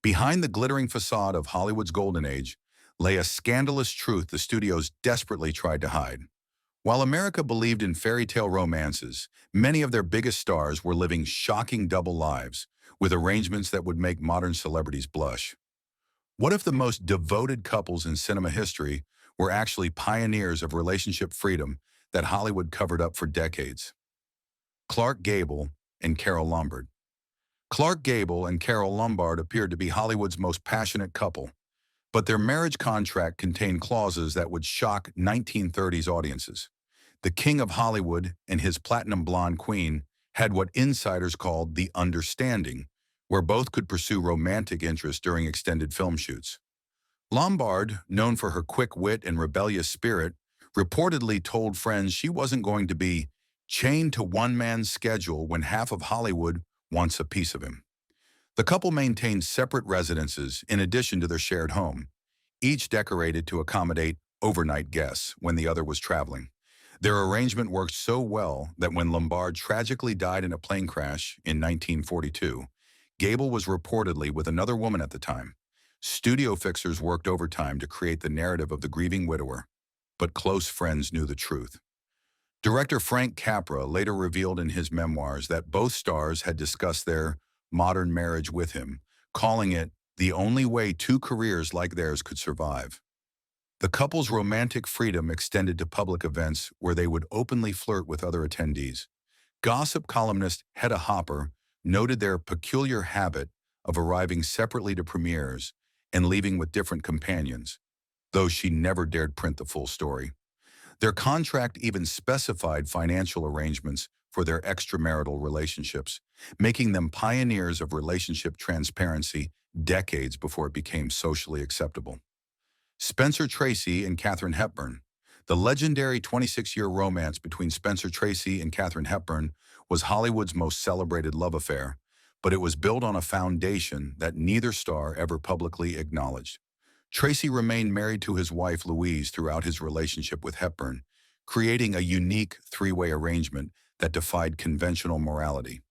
Behind the glittering facade of Hollywood's golden age lay a scandalous truth the studios desperately tried to hide. While America believed in fairy tale romances, many of their biggest stars were living shocking double lives, with arrangements that would make modern celebrities blush. What if the most devoted couples in cinema history were actually pioneers of relationship freedom that Hollywood covered up for decades? Clark Gable and Carol Lombard. Clark Gable and Carol Lombard appeared to be Hollywood's most passionate couple, but their marriage contract contained clauses that would shock 1930s audiences. The king of Hollywood and his platinum blonde queen had what insiders called the understanding, where both could pursue romantic interest during extended film shoots. Lombard, known for her quick wit and rebellious spirit, reportedly told friends she wasn't going to be chained to one man's schedule when half of Hollywood wants a piece of him. The couple maintained separate residences in addition to their shared home, each decorated to accommodate overnight guests when the other was traveling. Their arrangement worked so well that when Lombard tragically died in a plane crash in 1942, Gable was reportedly with another woman at the time. Studio fixers worked overtime to create the narrative of the grieving widower, but close friends knew the truth. Director Frank Capra later revealed in his memoirs that both stars had discussed their modern marriage with him, calling it the only way two careers like theirs could survive. The couple's romantic freedom extended to public events where they would openly flirt with other attendees. Gossip columnist Hedda Hopper noted their peculiar habit of arriving separately to premieres and leaving with different companions, though she never dared print the full story. Their contract even specified financial arrangements for their extramarital relationships, making them pioneers of relationship transparency decades before it became socially acceptable. Spencer Tracy and Katherine Hepburn. The legendary 26-year romance between Spencer Tracy and Katherine Hepburn was Hollywood's most celebrated love affair, but it was built on a foundation that neither star ever publicly acknowledged. Tracy remained married to his wife Louise throughout his relationship with Hepburn, creating a unique three-way arrangement that defied conventional morality.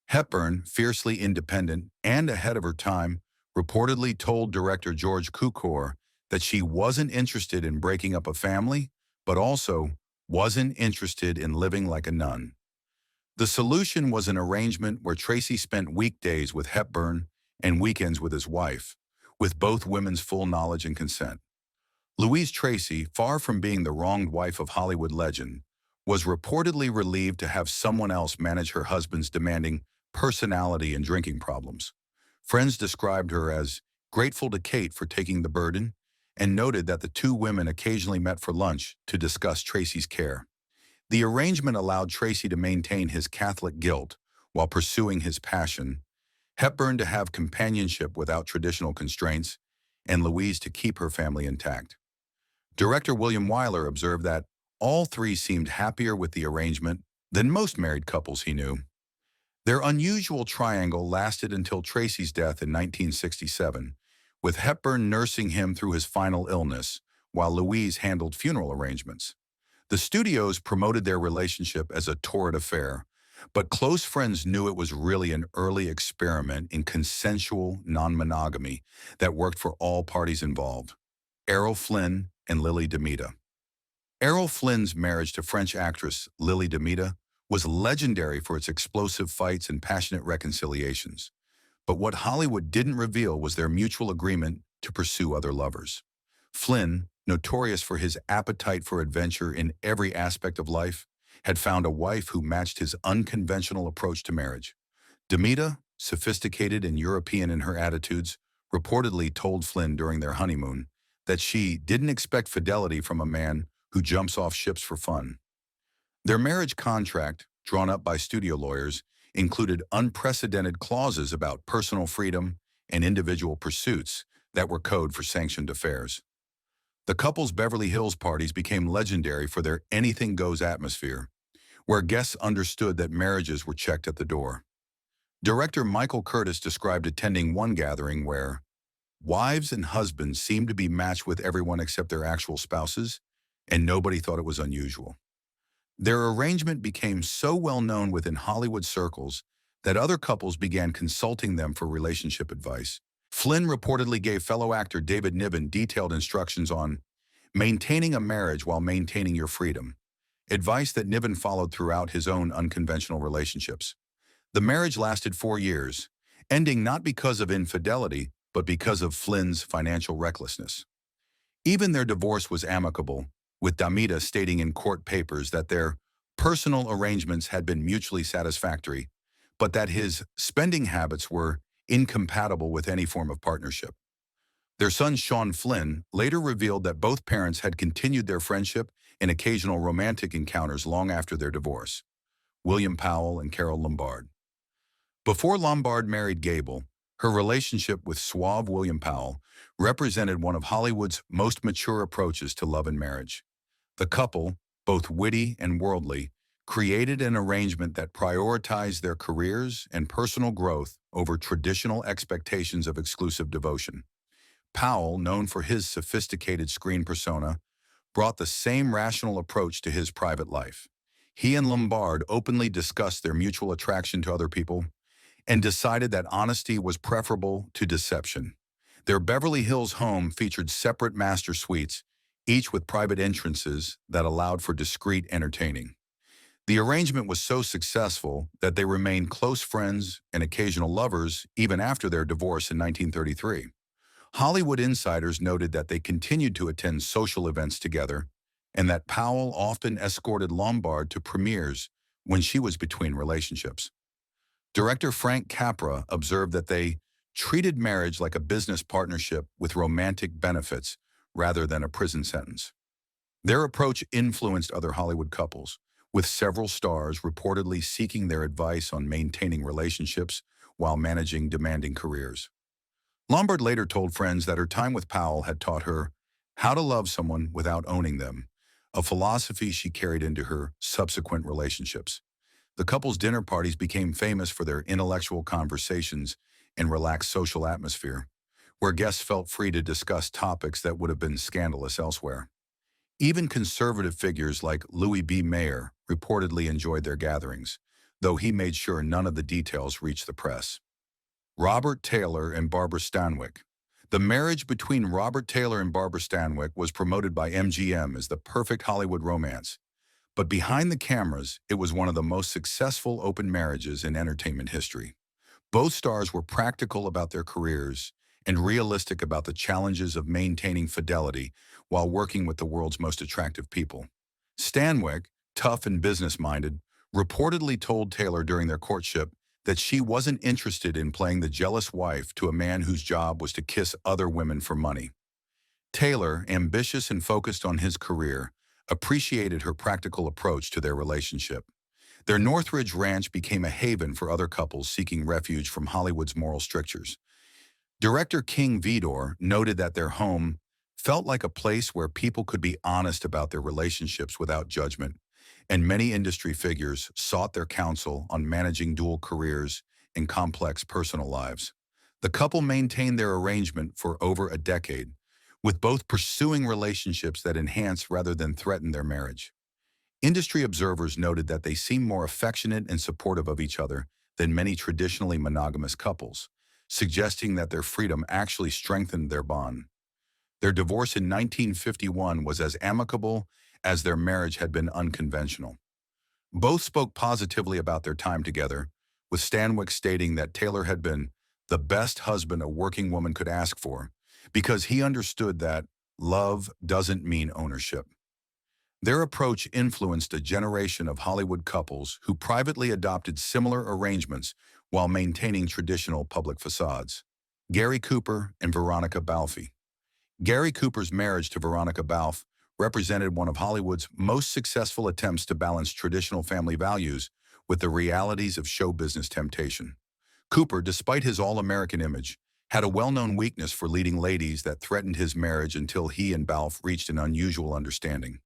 Hepburn, fiercely independent and ahead of her time, reportedly told director George Cukor that she wasn't interested in breaking up a family, but also wasn't interested in living like a nun. The solution was an arrangement where Tracy spent weekdays with Hepburn and weekends with his wife, with both women's full knowledge and consent. Louise Tracy, far from being the wronged wife of Hollywood legend, was reportedly relieved to have someone else manage her husband's demanding personality and drinking problems. Friends described her as grateful to Kate for taking the burden and noted that the two women occasionally met for lunch to discuss Tracy's care. The arrangement allowed Tracy to maintain his Catholic guilt while pursuing his passion, Hepburn to have companionship without traditional constraints, and Louise to keep her family intact. Director William Wyler observed that all three seemed happier with the arrangement than most married couples he knew. Their unusual triangle lasted until Tracy's death in 1967, with Hepburn nursing him through his final illness, while Louise handled funeral arrangements. The studios promoted their relationship as a torrid affair, but close friends knew it was really an early experiment in consensual non-monogamy that worked for all parties involved. Errol Flynn and Lily Demeita. Errol Flynn's marriage to French actress Lily Demeita was legendary for its explosive fights and passionate reconciliations. But what Hollywood didn't reveal was their mutual agreement to pursue other lovers. Flynn, notorious for his appetite for adventure in every aspect of life, had found a wife who matched his unconventional approach to marriage. Demeita, sophisticated and European in her attitudes, reportedly told Flynn during their honeymoon that she didn't expect fidelity from a man who jumps off ships for fun. Their marriage contract, drawn up by studio lawyers, included unprecedented clauses about personal freedom and individual pursuits that were code for sanctioned affairs. The couple's Beverly Hills parties became legendary for their anything-goes atmosphere, where guests understood that marriages were checked at the door. Director Michael Curtis described attending one gathering where wives and husbands seemed to be matched with everyone except their actual spouses, and nobody thought it was unusual. Their arrangement became so well known within Hollywood circles that other couples began consulting them for relationship advice. Flynn reportedly gave fellow actor David Nibbon detailed instructions on maintaining a marriage while maintaining your freedom, advice that Nibbon followed throughout his own unconventional relationships. The marriage lasted 4 years, ending not because of infidelity, but because of Flynn's financial recklessness. Even their divorce was amicable, with Deita stating in court papers that their personal arrangements had been mutually satisfactory, but that his spending habits were incompatible with any form of partnership. Their son Sean Flynn later revealed that both parents had continued their friendship and occasional romantic encounters long after their divorce. William Powell and Carol Lombard. Before Lombard married Gable, her relationship with suave William Powell represented one of Hollywood's most mature approaches to love and marriage. The couple, both witty and worldly, created an arrangement that prioritized their careers and personal growth over traditional expectations of exclusive devotion. Powell, known for his sophisticated screen persona, brought the same rational approach to his private life. He and Lombard openly discussed their mutual attraction to other people and decided that honesty was preferable to deception. Their Beverly Hills home featured separate master suites, each with private entrances that allowed for discreet entertaining. The arrangement was so successful that they remained close friends and occasional lovers even after their divorce in 1933. Hollywood insiders noted that they continued to attend social events together and that Powell often escorted Lombard to premieres when she was between relationships. Director Frank Capra observed that they treated marriage like a business partnership with romantic benefits rather than a prison sentence. Their approach influenced other Hollywood couples, with several stars reportedly seeking their advice on maintaining relationships while managing demanding careers. Lombard later told friends that her time with Powell had taught her how to love someone without owning them, a philosophy she carried into her subsequent relationships. The couple's dinner parties became famous for their intellectual conversations and relaxed social atmosphere, where guests felt free to discuss topics that would have been scandalous elsewhere. Even conservative figures like Louis B. Mayer reportedly enjoyed their gatherings, though he made sure none of the details reached the press. Robert Taylor and Barbara Stanwyck. The marriage between Robert Taylor and Barbara Stanwyck was promoted by MGM as the perfect Hollywood romance. But behind the cameras, it was one of the most successful open marriages in entertainment history. Both stars were practical about their careers and realistic about the challenges of maintaining fidelity while working with the world's most attractive people. Stanwyck, tough and business-minded, reportedly told Taylor during their courtship that she wasn't interested in playing the jealous wife to a man whose job was to kiss other women for money. Taylor, ambitious and focused on his career, appreciated her practical approach to their relationship. Their Northridge ranch became a haven for other couples seeking refuge from Hollywood's moral strictures. Director King Vidor noted that their home felt like a place where people could be honest about their relationships without judgment, and many industry figures sought their counsel on managing dual careers and complex personal lives. The couple maintained their arrangement for over a decade, with both pursuing relationships that enhance rather than threaten their marriage. Industry observers noted that they seemed more affectionate and supportive of each other than many traditionally monogamous couples, suggesting that their freedom actually strengthened their bond. Their divorce in 1951 was as amicable as their marriage had been unconventional. Both spoke positively about their time together, with Stanwyck stating that Taylor had been the best husband a working woman could ask for, because he understood that love doesn't mean ownership. Their approach influenced a generation of Hollywood couples who privately adopted similar arrangements while maintaining traditional public facades. Gary Cooper and Veronica Balf. Gary Cooper's marriage to Veronica Balf represented one of Hollywood's most successful attempts to balance traditional family values with the realities of show business temptation. Cooper, despite his all-American image, had a well-known weakness for leading ladies that threatened his marriage until he and Balf reached an unusual understanding.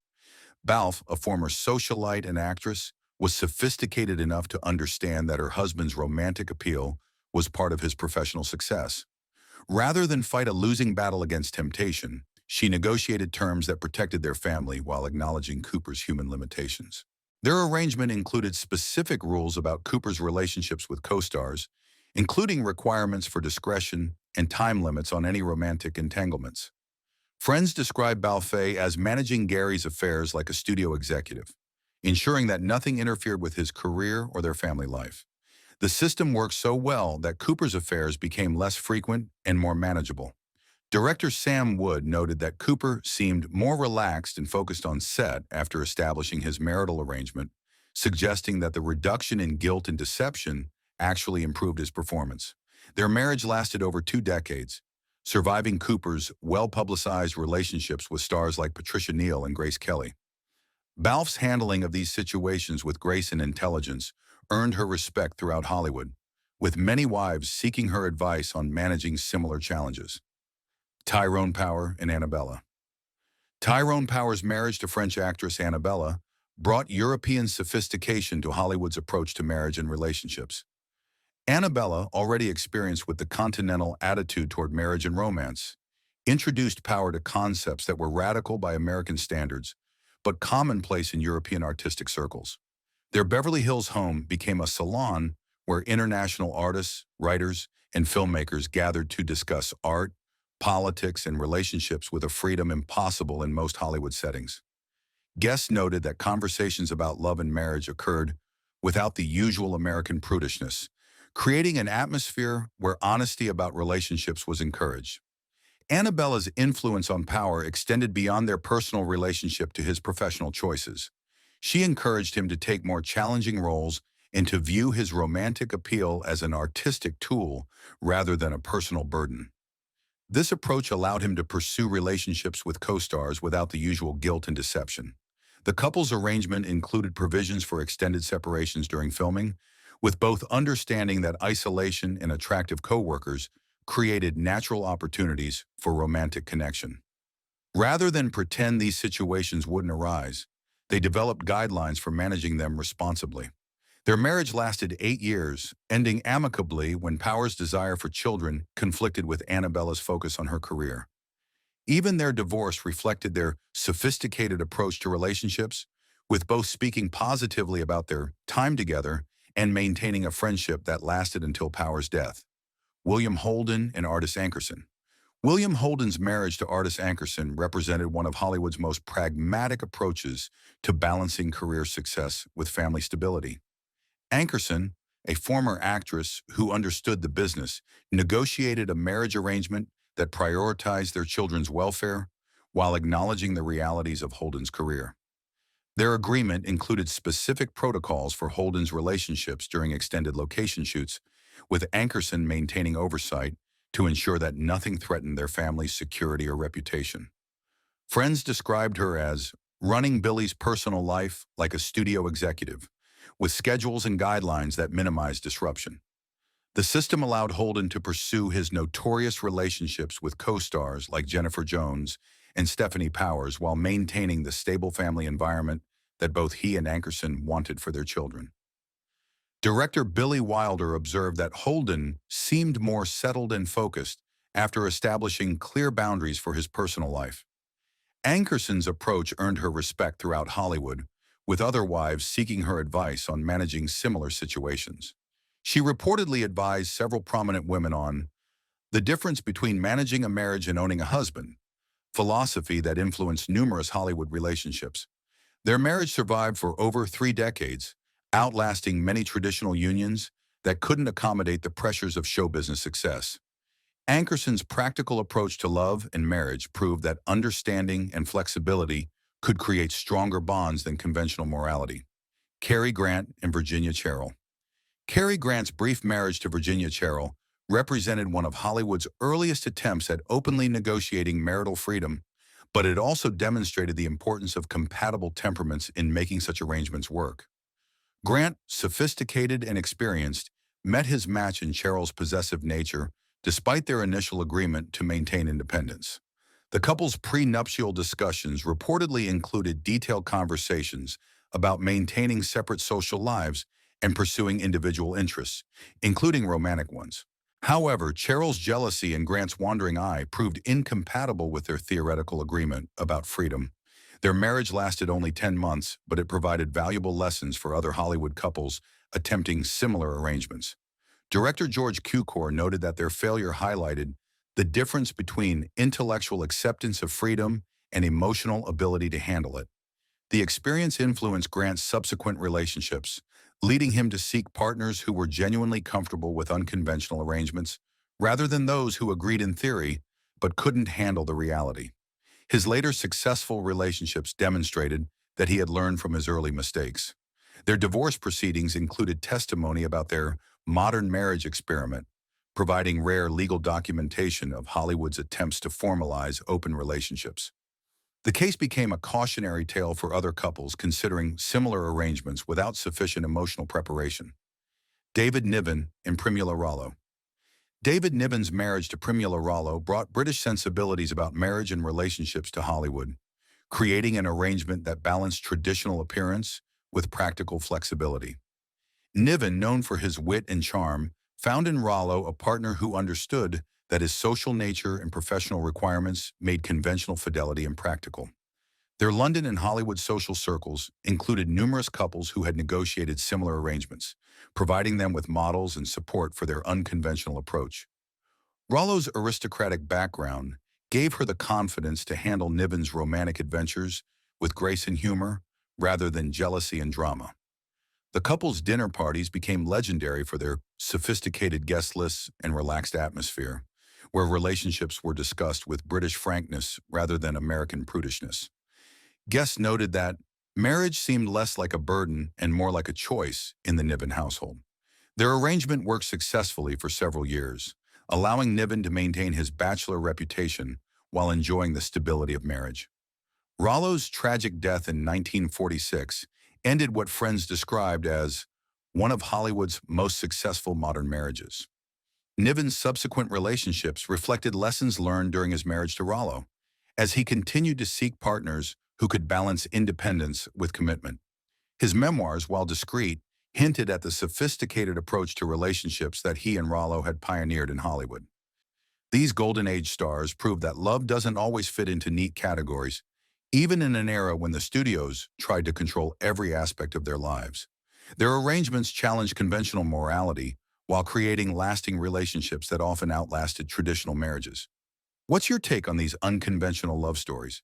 Balf, a former socialite and actress, was sophisticated enough to understand that her husband's romantic appeal was part of his professional success. Rather than fight a losing battle against temptation, she negotiated terms that protected their family while acknowledging Cooper's human limitations. Their arrangement included specific rules about Cooper's relationships with co-stars, including requirements for discretion and time limits on any romantic entanglements. Friends describe Balf as managing Gary's affairs like a studio executive, ensuring that nothing interfered with his career or their family life. The system worked so well that Cooper's affairs became less frequent and more manageable. Director Sam Wood noted that Cooper seemed more relaxed and focused on set after establishing his marital arrangement, suggesting that the reduction in guilt and deception actually improved his performance. Their marriage lasted over 2 decades, surviving Cooper's well-publicized relationships with stars like Patricia Neal and Grace Kelly. Balf's handling of these situations with grace and intelligence earned her respect throughout Hollywood, with many wives seeking her advice on managing similar challenges. Tyrone Power and Annabella. Tyrone Power's marriage to French actress Annabella brought European sophistication to Hollywood's approach to marriage and relationships. Annabella, already experienced with the continental attitude toward marriage and romance, introduced Power to concepts that were radical by American standards, but commonplace in European artistic circles. Their Beverly Hills home became a salon where international artists, writers, and filmmakers gathered to discuss art, politics, and relationships with a freedom impossible in most Hollywood settings. Guests noted that conversations about love and marriage occurred without the usual American prudishness, creating an atmosphere where honesty about relationships was encouraged. Annabella's influence on Power extended beyond their personal relationship to his professional choices. She encouraged him to take more challenging roles and to view his romantic appeal as an artistic tool rather than a personal burden. This approach allowed him to pursue relationships with co-stars without the usual guilt and deception. The couple's arrangement included provisions for extended separations during filming, with both understanding that isolation and attractive co-workers created natural opportunities for romantic connection. Rather than pretend these situations wouldn't arise, they developed guidelines for managing them responsibly. Their marriage lasted 8 years, ending amicably when Power's desire for children conflicted with Annabella's focus on her career. Even their divorce reflected their sophisticated approach to relationships, with both speaking positively about their time together and maintaining a friendship that lasted until Power's death. William Holden and artist Ankerson. William Holden's marriage to artist Ankerson represented one of Hollywood's most pragmatic approaches to balancing career success with family stability. Ankerson, a former actress who understood the business, negotiated a marriage arrangement that prioritized their children's welfare while acknowledging the realities of Holden's career. Their agreement included specific protocols for Holden's relationships during extended location shoots, with Ankerson maintaining oversight to ensure that nothing threatened their family's security or reputation. Friends described her as running Billy's personal life like a studio executive, with schedules and guidelines that minimized disruption. The system allowed Holden to pursue his notorious relationships with co-stars like Jennifer Jones and Stephanie Powers while maintaining the stable family environment that both he and Ankerson wanted for their children. Director Billy Wilder observed that Holden seemed more settled and focused after establishing clear boundaries for his personal life. Ankerson's approach earned her respect throughout Hollywood, with other wives seeking her advice on managing similar situations. She reportedly advised several prominent women on the difference between managing a marriage and owning a husband, philosophy that influenced numerous Hollywood relationships. Their marriage survived for over 3 decades, outlasting many traditional unions that couldn't accommodate the pressures of show business success. Ankerson's practical approach to love and marriage proved that understanding and flexibility could create stronger bonds than conventional morality. Cary Grant and Virginia Cheryl. Cary Grant's brief marriage to Virginia Cheryl represented one of Hollywood's earliest attempts at openly negotiating marital freedom, but it also demonstrated the importance of compatible temperaments in making such arrangements work. Grant, sophisticated and experienced, met his match in Cheryl's possessive nature despite their initial agreement to maintain independence. The couple's prenuptial discussions reportedly included detailed conversations about maintaining separate social lives and pursuing individual interests, including romantic ones. However, Cheryl's jealousy and Grant's wandering eye proved incompatible with their theoretical agreement about freedom. Their marriage lasted only 10 months, but it provided valuable lessons for other Hollywood couples attempting similar arrangements. Director George Cukor noted that their failure highlighted the difference between intellectual acceptance of freedom and emotional ability to handle it. The experience influenced Grant's subsequent relationships, leading him to seek partners who were genuinely comfortable with unconventional arrangements, rather than those who agreed in theory but couldn't handle the reality. His later successful relationships demonstrated that he had learned from his early mistakes. Their divorce proceedings included testimony about their modern marriage experiment, providing rare legal documentation of Hollywood's attempts to formalize open relationships. The case became a cautionary tale for other couples considering similar arrangements without sufficient emotional preparation. David Nibbon and Primula Rollo. David Nibbon's marriage to Primula Rollo brought British sensibilities about marriage and relationships to Hollywood, creating an arrangement that balanced traditional appearance with practical flexibility. Nibbon, known for his wit and charm, found in Rollo a partner who understood that his social nature and professional requirements made conventional fidelity impractical. Their London and Hollywood social circles included numerous couples who had negotiated similar arrangements, providing them with models and support for their unconventional approach. Rollo's aristocratic background gave her the confidence to handle Nibbon's romantic adventures with grace and humor, rather than jealousy and drama. The couple's dinner parties became legendary for their sophisticated guest lists and relaxed atmosphere, where relationships were discussed with British frankness rather than American prudishness. Guests noted that marriage seemed less like a burden and more like a choice in the Nibbon household. Their arrangement worked successfully for several years, allowing Nibbon to maintain his bachelor reputation while enjoying the stability of marriage. Rollo's tragic death in 1946 ended what friends described as one of Hollywood's most successful modern marriages. Nibbon's subsequent relationships reflected lessons learned during his marriage to Rollo, as he continued to seek partners who could balance independence with commitment. His memoirs, while discreet, hinted at the sophisticated approach to relationships that he and Rollo had pioneered in Hollywood. These Golden Age stars proved that love doesn't always fit into neat categories, even in an era when the studios tried to control every aspect of their lives. Their arrangements challenged conventional morality while creating lasting relationships that often outlasted traditional marriages. What's your take on these unconventional love stories?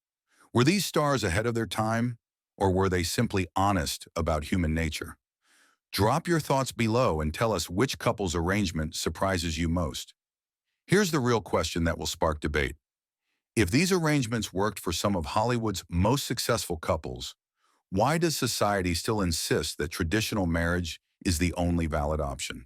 Were these stars ahead of their time, or were they simply honest about human nature? Drop your thoughts below and tell us which couple's arrangement surprises you most. Here's the real question that will spark debate. If these arrangements worked for some of Hollywood's most successful couples, why does society still insist that traditional marriage is the only valid option?